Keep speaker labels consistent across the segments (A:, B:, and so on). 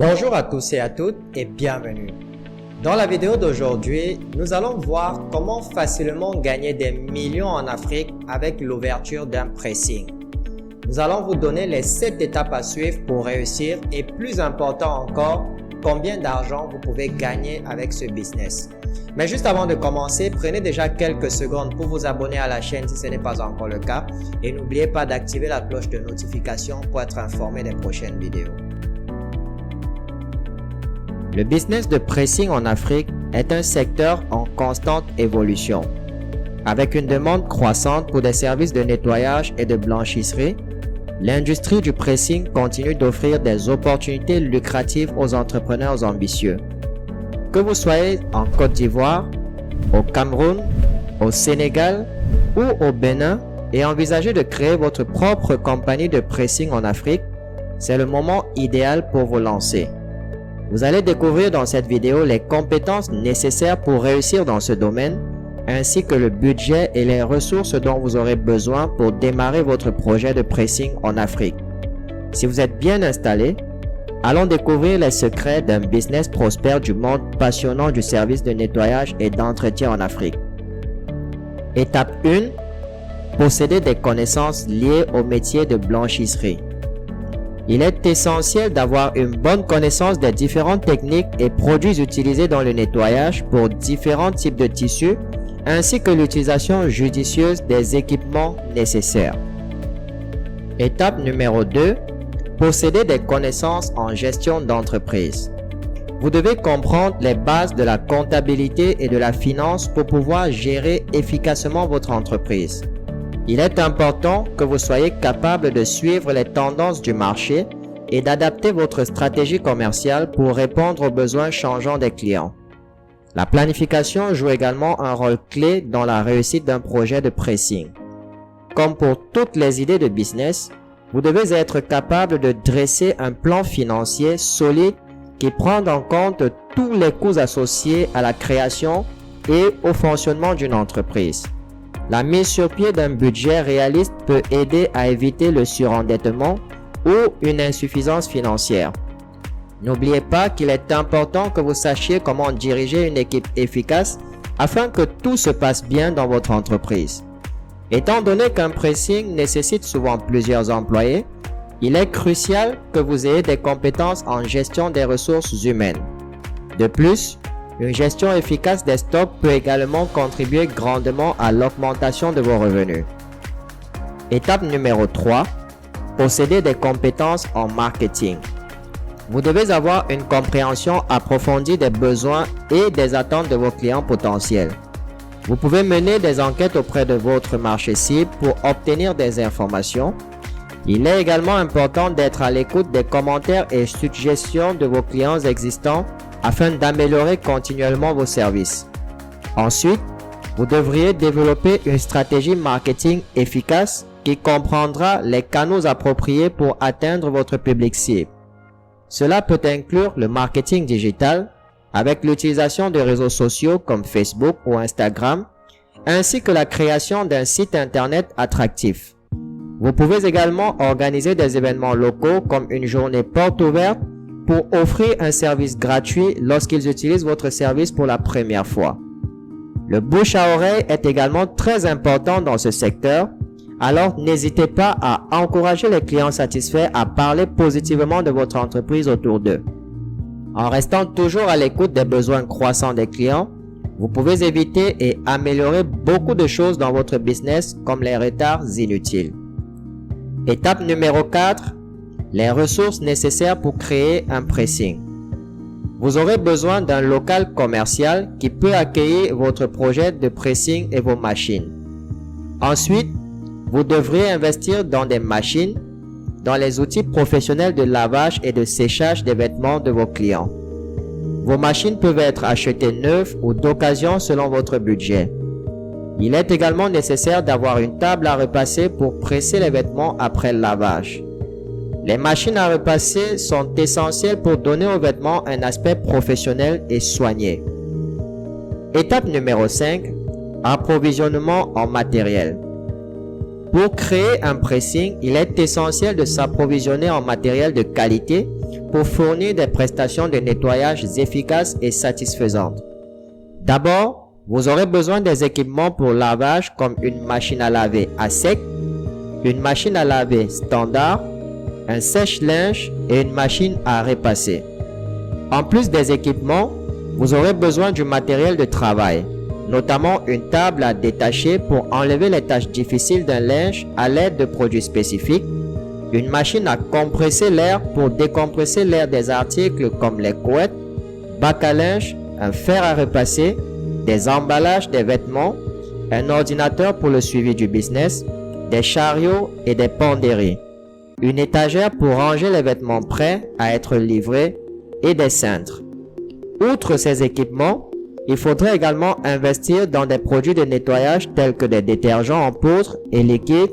A: Bonjour à tous et à toutes et bienvenue. Dans la vidéo d'aujourd'hui, nous allons voir comment facilement gagner des millions en Afrique avec l'ouverture d'un pressing. Nous allons vous donner les 7 étapes à suivre pour réussir et plus important encore, combien d'argent vous pouvez gagner avec ce business. Mais juste avant de commencer, prenez déjà quelques secondes pour vous abonner à la chaîne si ce n'est pas encore le cas et n'oubliez pas d'activer la cloche de notification pour être informé des prochaines vidéos. Le business de pressing en Afrique est un secteur en constante évolution. Avec une demande croissante pour des services de nettoyage et de blanchisserie, l'industrie du pressing continue d'offrir des opportunités lucratives aux entrepreneurs ambitieux. Que vous soyez en Côte d'Ivoire, au Cameroun, au Sénégal ou au Bénin et envisagez de créer votre propre compagnie de pressing en Afrique, c'est le moment idéal pour vous lancer. Vous allez découvrir dans cette vidéo les compétences nécessaires pour réussir dans ce domaine, ainsi que le budget et les ressources dont vous aurez besoin pour démarrer votre projet de pressing en Afrique. Si vous êtes bien installé, allons découvrir les secrets d'un business prospère du monde passionnant du service de nettoyage et d'entretien en Afrique. Étape 1. Posséder des connaissances liées au métier de blanchisserie. Il est essentiel d'avoir une bonne connaissance des différentes techniques et produits utilisés dans le nettoyage pour différents types de tissus, ainsi que l'utilisation judicieuse des équipements nécessaires. Étape numéro 2. Posséder des connaissances en gestion d'entreprise. Vous devez comprendre les bases de la comptabilité et de la finance pour pouvoir gérer efficacement votre entreprise. Il est important que vous soyez capable de suivre les tendances du marché et d'adapter votre stratégie commerciale pour répondre aux besoins changeants des clients. La planification joue également un rôle clé dans la réussite d'un projet de pressing. Comme pour toutes les idées de business, vous devez être capable de dresser un plan financier solide qui prend en compte tous les coûts associés à la création et au fonctionnement d'une entreprise. La mise sur pied d'un budget réaliste peut aider à éviter le surendettement ou une insuffisance financière. N'oubliez pas qu'il est important que vous sachiez comment diriger une équipe efficace afin que tout se passe bien dans votre entreprise. Étant donné qu'un pressing nécessite souvent plusieurs employés, il est crucial que vous ayez des compétences en gestion des ressources humaines. De plus, une gestion efficace des stocks peut également contribuer grandement à l'augmentation de vos revenus. Étape numéro 3. Posséder des compétences en marketing. Vous devez avoir une compréhension approfondie des besoins et des attentes de vos clients potentiels. Vous pouvez mener des enquêtes auprès de votre marché cible pour obtenir des informations. Il est également important d'être à l'écoute des commentaires et suggestions de vos clients existants afin d'améliorer continuellement vos services. Ensuite, vous devriez développer une stratégie marketing efficace qui comprendra les canaux appropriés pour atteindre votre public cible. Cela peut inclure le marketing digital avec l'utilisation de réseaux sociaux comme Facebook ou Instagram, ainsi que la création d'un site internet attractif. Vous pouvez également organiser des événements locaux comme une journée porte ouverte pour offrir un service gratuit lorsqu'ils utilisent votre service pour la première fois. Le bouche à oreille est également très important dans ce secteur, alors n'hésitez pas à encourager les clients satisfaits à parler positivement de votre entreprise autour d'eux. En restant toujours à l'écoute des besoins croissants des clients, vous pouvez éviter et améliorer beaucoup de choses dans votre business comme les retards inutiles. Étape numéro 4. Les ressources nécessaires pour créer un pressing. Vous aurez besoin d'un local commercial qui peut accueillir votre projet de pressing et vos machines. Ensuite, vous devrez investir dans des machines, dans les outils professionnels de lavage et de séchage des vêtements de vos clients. Vos machines peuvent être achetées neuves ou d'occasion selon votre budget. Il est également nécessaire d'avoir une table à repasser pour presser les vêtements après le lavage. Les machines à repasser sont essentielles pour donner aux vêtements un aspect professionnel et soigné. Étape numéro 5. Approvisionnement en matériel. Pour créer un pressing, il est essentiel de s'approvisionner en matériel de qualité pour fournir des prestations de nettoyage efficaces et satisfaisantes. D'abord, vous aurez besoin des équipements pour lavage comme une machine à laver à sec, une machine à laver standard, un sèche-linge et une machine à repasser. En plus des équipements, vous aurez besoin du matériel de travail, notamment une table à détacher pour enlever les tâches difficiles d'un linge à l'aide de produits spécifiques, une machine à compresser l'air pour décompresser l'air des articles comme les couettes, bac à linge, un fer à repasser, des emballages des vêtements, un ordinateur pour le suivi du business, des chariots et des penderies, une étagère pour ranger les vêtements prêts à être livrés et des cintres. Outre ces équipements, il faudrait également investir dans des produits de nettoyage tels que des détergents en poudre et liquides,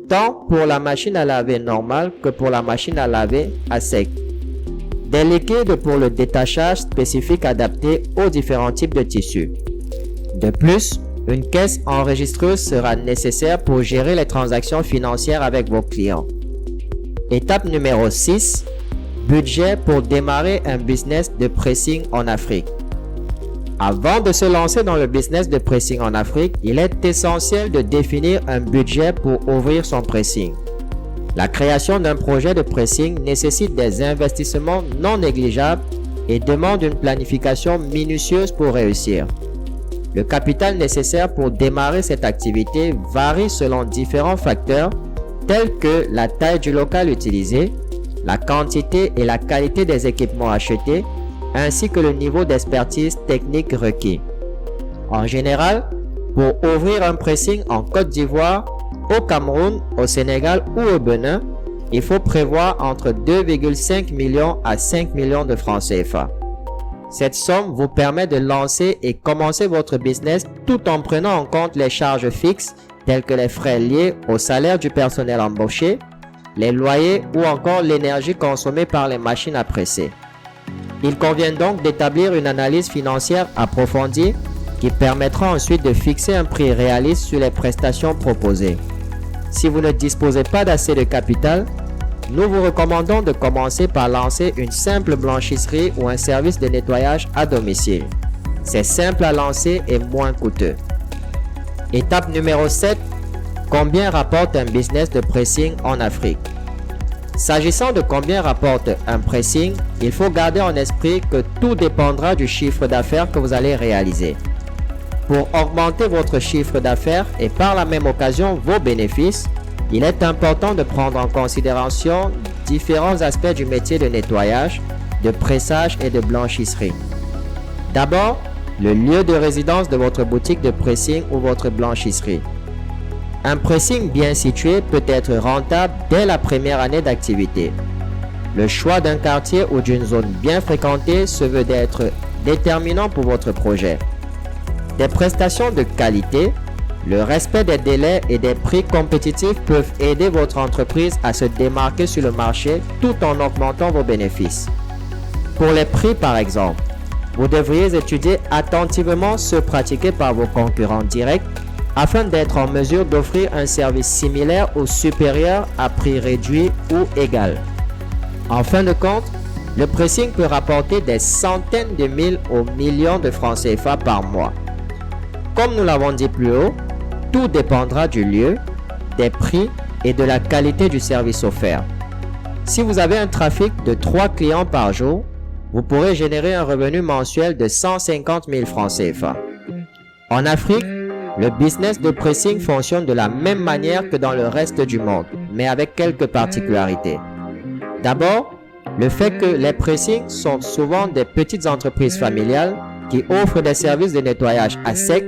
A: tant pour la machine à laver normale que pour la machine à laver à sec. Des liquides pour le détachage spécifique adaptés aux différents types de tissus. De plus, une caisse enregistreuse sera nécessaire pour gérer les transactions financières avec vos clients. Étape numéro 6. Budget pour démarrer un business de pressing en Afrique. Avant de se lancer dans le business de pressing en Afrique, il est essentiel de définir un budget pour ouvrir son pressing. La création d'un projet de pressing nécessite des investissements non négligeables et demande une planification minutieuse pour réussir. Le capital nécessaire pour démarrer cette activité varie selon différents facteurs tels que la taille du local utilisé, la quantité et la qualité des équipements achetés, ainsi que le niveau d'expertise technique requis. En général, pour ouvrir un pressing en Côte d'Ivoire, au Cameroun, au Sénégal ou au Bénin, il faut prévoir entre 2,5 millions à 5 millions de francs CFA. Cette somme vous permet de lancer et commencer votre business tout en prenant en compte les charges fixes telles que les frais liés au salaire du personnel embauché, les loyers ou encore l'énergie consommée par les machines à presser. Il convient donc d'établir une analyse financière approfondie qui permettra ensuite de fixer un prix réaliste sur les prestations proposées. Si vous ne disposez pas d'assez de capital, nous vous recommandons de commencer par lancer une simple blanchisserie ou un service de nettoyage à domicile. C'est simple à lancer et moins coûteux. Étape numéro 7. Combien rapporte un business de pressing en Afrique? S'agissant de combien rapporte un pressing, il faut garder en esprit que tout dépendra du chiffre d'affaires que vous allez réaliser. Pour augmenter votre chiffre d'affaires et par la même occasion vos bénéfices, il est important de prendre en considération différents aspects du métier de nettoyage, de pressage et de blanchisserie. D'abord, le lieu de résidence de votre boutique de pressing ou votre blanchisserie. Un pressing bien situé peut être rentable dès la première année d'activité. Le choix d'un quartier ou d'une zone bien fréquentée se veut d'être déterminant pour votre projet. Des prestations de qualité, le respect des délais et des prix compétitifs peuvent aider votre entreprise à se démarquer sur le marché tout en augmentant vos bénéfices. Pour les prix par exemple, vous devriez étudier attentivement ceux pratiqués par vos concurrents directs afin d'être en mesure d'offrir un service similaire ou supérieur à prix réduit ou égal. En fin de compte, le pressing peut rapporter des centaines de mille aux millions de francs CFA par mois. Comme nous l'avons dit plus haut, tout dépendra du lieu, des prix et de la qualité du service offert. Si vous avez un trafic de 3 clients par jour, vous pourrez générer un revenu mensuel de 150 000 francs CFA. En Afrique, le business de pressing fonctionne de la même manière que dans le reste du monde, mais avec quelques particularités. D'abord, le fait que les pressings sont souvent des petites entreprises familiales qui offrent des services de nettoyage à sec,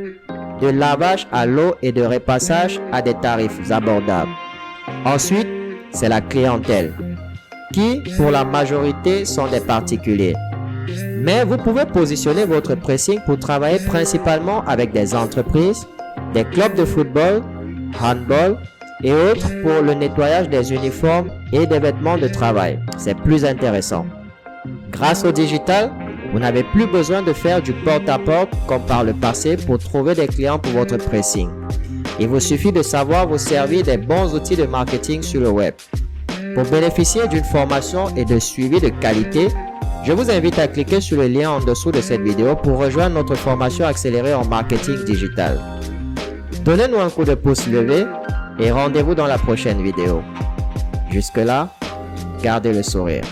A: de lavage à l'eau et de repassage à des tarifs abordables. Ensuite, c'est la clientèle, qui pour la majorité sont des particuliers. Mais vous pouvez positionner votre pressing pour travailler principalement avec des entreprises, des clubs de football, handball et autres pour le nettoyage des uniformes et des vêtements de travail. C'est plus intéressant. Grâce au digital, vous n'avez plus besoin de faire du porte-à-porte comme par le passé pour trouver des clients pour votre pressing. Il vous suffit de savoir vous servir des bons outils de marketing sur le web. Pour bénéficier d'une formation et de suivi de qualité, je vous invite à cliquer sur le lien en dessous de cette vidéo pour rejoindre notre formation accélérée en marketing digital. Donnez-nous un coup de pouce levé et rendez-vous dans la prochaine vidéo. Jusque-là, gardez le sourire.